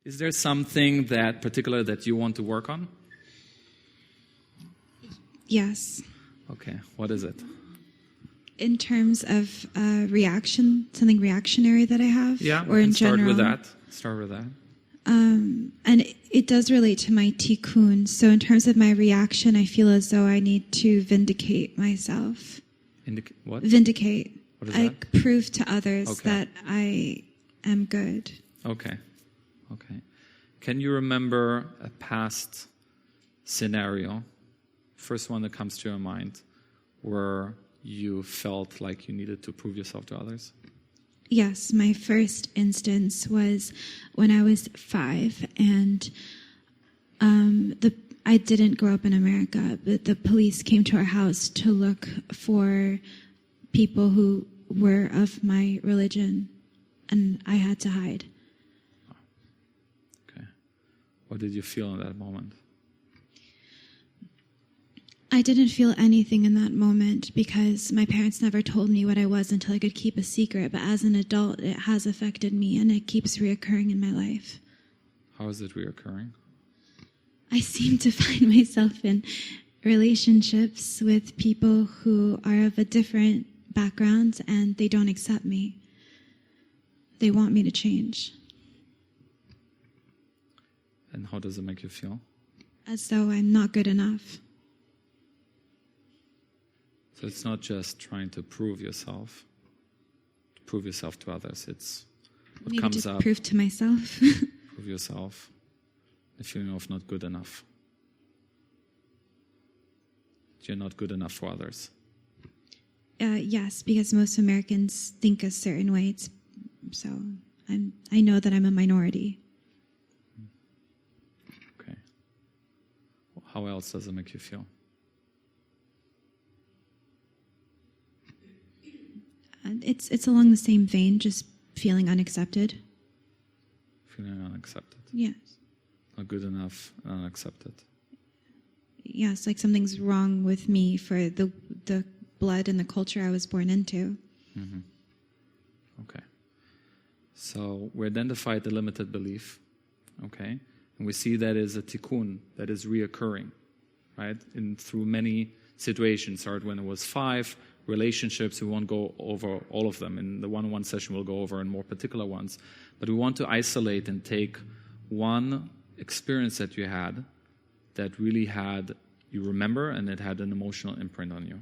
Is there something that particular that you want to work on? Yes. Okay, what is it? In terms of reaction, something reactionary that I have? Yeah, or in start general? with that. Start with that. And it does relate to my tikkun. So in terms of my reaction, I feel as though I need to vindicate myself. What? Vindicate. What is that? Prove to others that I am good. Okay. Okay. Can you remember a past scenario, first one that comes to your mind, where you felt like you needed to prove yourself to others? Yes, my first instance was when I was 5, and I didn't grow up in America, but the police came to our house to look for people who were of my religion, and I had to hide. Okay. What did you feel in that moment? I didn't feel anything in that moment because my parents never told me what I was until I could keep a secret. But as an adult, it has affected me, and it keeps reoccurring in my life. How is it reoccurring? I seem to find myself in relationships with people who are of a different background, and they don't accept me. They want me to change. And how does it make you feel? As though I'm not good enough. So it's not just trying to prove yourself to others. It's what Maybe comes just up. Prove to myself. Prove yourself. The feeling of not good enough. You're not good enough for others. Yes, because most Americans think a certain way. So I know that I'm a minority. Okay. How else does it make you feel? It's along the same vein, just feeling unaccepted. Feeling unaccepted. Yes. Not good enough, unaccepted. Yes, like something's wrong with me for the blood and the culture I was born into. Mm-hmm. Okay. So we identified the limited belief, okay? And we see that is a tikkun, that is reoccurring, right? Through many situations. Started when it was 5, relationships, we won't go over all of them. In the one-on-one session, we'll go over in more particular ones. But we want to isolate and take one experience that you had that really you remember, and it had an emotional imprint on you.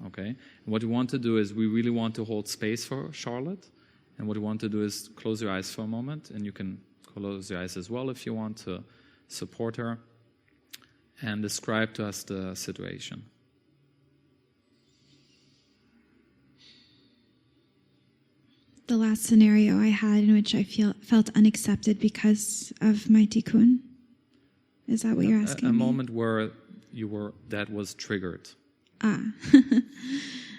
Okay? And what we want to do is we really want to hold space for Charlotte. And what we want to do is close your eyes for a moment, and you can close your eyes as well if you want to support her, and describe to us the situation. The last scenario I had in which I felt unaccepted because of my tikkun. Is that what you're asking me? A moment where that was triggered.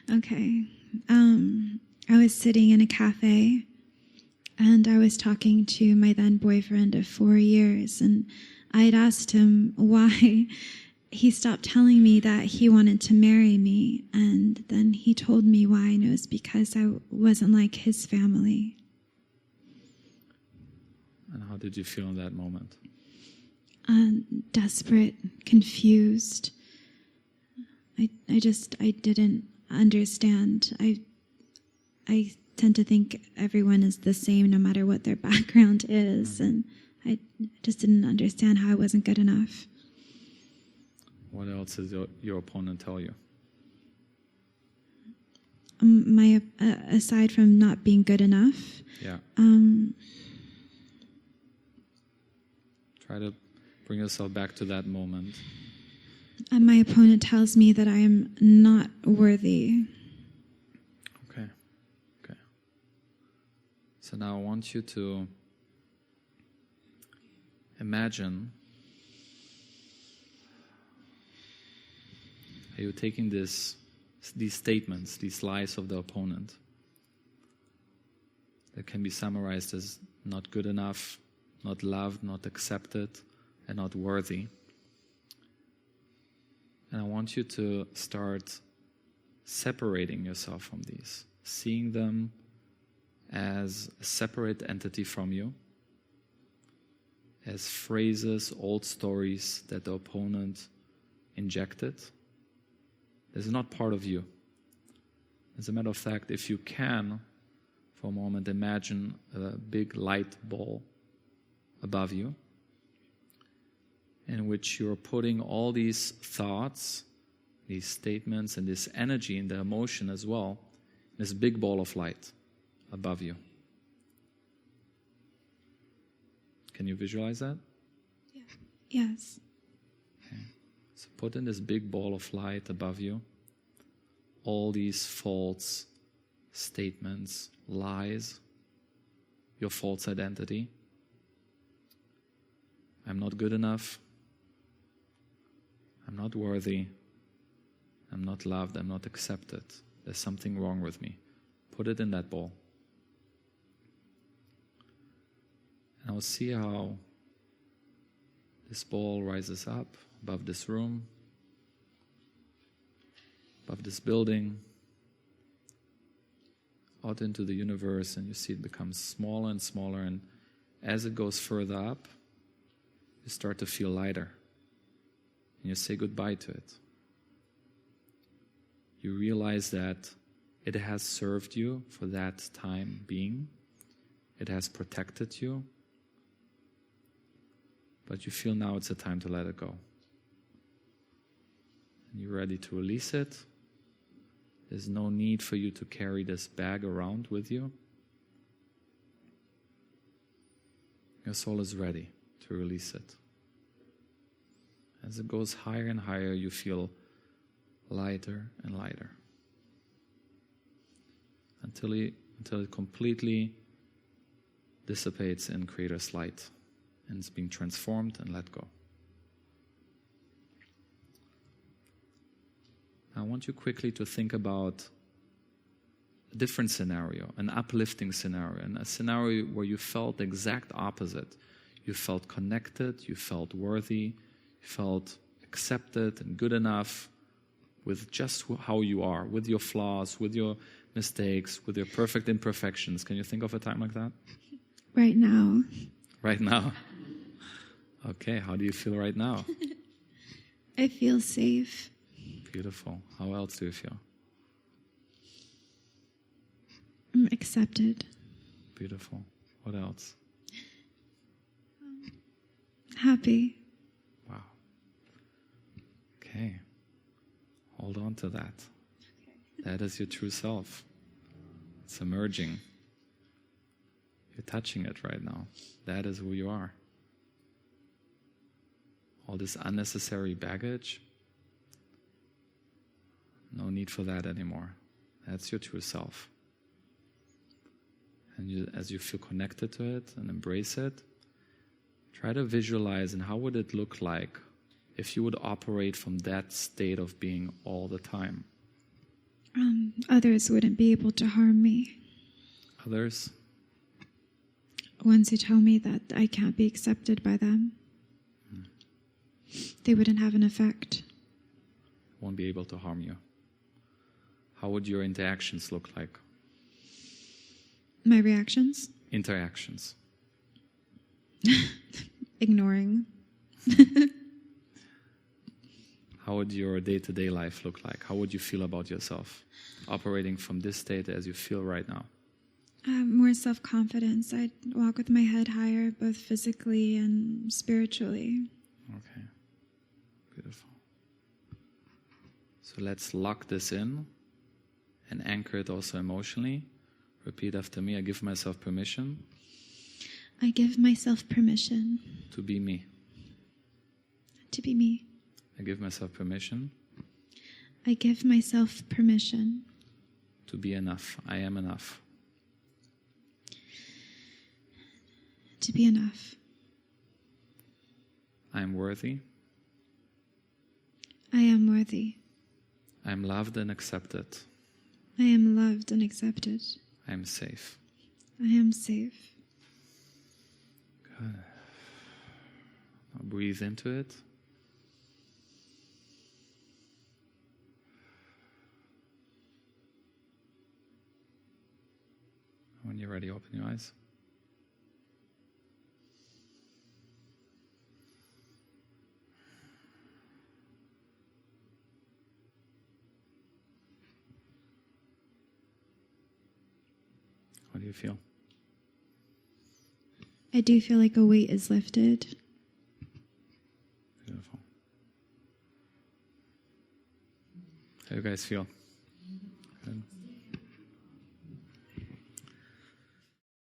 Okay. I was sitting in a cafe, and I was talking to my then boyfriend of 4 years, and I had asked him why he stopped telling me that he wanted to marry me, and then he told me why, and it was because I wasn't like his family. And how did you feel in that moment? Desperate, confused. I didn't understand. I tend to think everyone is the same no matter what their background is, and I just didn't understand how I wasn't good enough. What else does your opponent tell you? Aside from not being good enough. Yeah. Try to bring yourself back to that moment. And my opponent tells me that I am not worthy. Okay. Okay. So now I want you to imagine how you're taking these statements, these lies of the opponent that can be summarized as not good enough, not loved, not accepted, and not worthy. And I want you to start separating yourself from these, seeing them as a separate entity from you, as phrases, old stories that the opponent injected. This is not part of you. As a matter of fact, if you can, for a moment, imagine a big light ball above you, in which you're putting all these thoughts, these statements, and this energy and the emotion as well, in this big ball of light above you. Can you visualize that? Yeah. Yes. Okay. So put in this big ball of light above you all these false statements, lies, your false identity. I'm not good enough. I'm not worthy. I'm not loved. I'm not accepted. There's something wrong with me. Put it in that bowl. And I'll see how this ball rises up above this room, above this building, out into the universe, and you see it becomes smaller and smaller, and as it goes further up, you start to feel lighter, and you say goodbye to it. You realize that it has served you for that time being. It has protected you, but you feel now it's a time to let it go. And you're ready to release it. There's no need for you to carry this bag around with you. Your soul is ready to release it. As it goes higher and higher, you feel lighter and lighter. Until it completely dissipates in Creator's light and it's being transformed and let go. I want you quickly to think about a different scenario, an uplifting scenario, and a scenario where you felt the exact opposite. You felt connected, you felt worthy, you felt accepted and good enough with just how you are, with your flaws, with your mistakes, with your perfect imperfections. Can you think of a time like that? Right now. Right now? Okay, how do you feel right now? I feel safe. Beautiful. How else do you feel? I'm accepted. Beautiful. What else? Happy. Wow. Okay. Hold on to that. That is your true self. It's emerging. You're touching it right now. That is who you are. All this unnecessary baggage, no need for that anymore. That's your true self. And as you feel connected to it and embrace it, try to visualize, and how would it look like if you would operate from that state of being all the time? Others wouldn't be able to harm me. Others? Ones who tell me that I can't be accepted by them. They wouldn't have an effect. Won't be able to harm you. How would your interactions look like? My reactions? Interactions. Ignoring. How would your day-to-day life look like? How would you feel about yourself, operating from this state as you feel right now? More self-confidence. I'd walk with my head higher, both physically and spiritually. Okay. Beautiful. So let's lock this in and anchor it also emotionally. Repeat after me. I give myself permission. I give myself permission. To be me. To be me. I give myself permission. I give myself permission. To be enough. I am enough. To be enough. I am worthy. I am worthy. I am loved and accepted. I am loved and accepted. I am safe. I am safe. Good. Now breathe into it. When you're ready, open your eyes. you feel? I do feel like a weight is lifted. Beautiful. How do you guys feel? Good.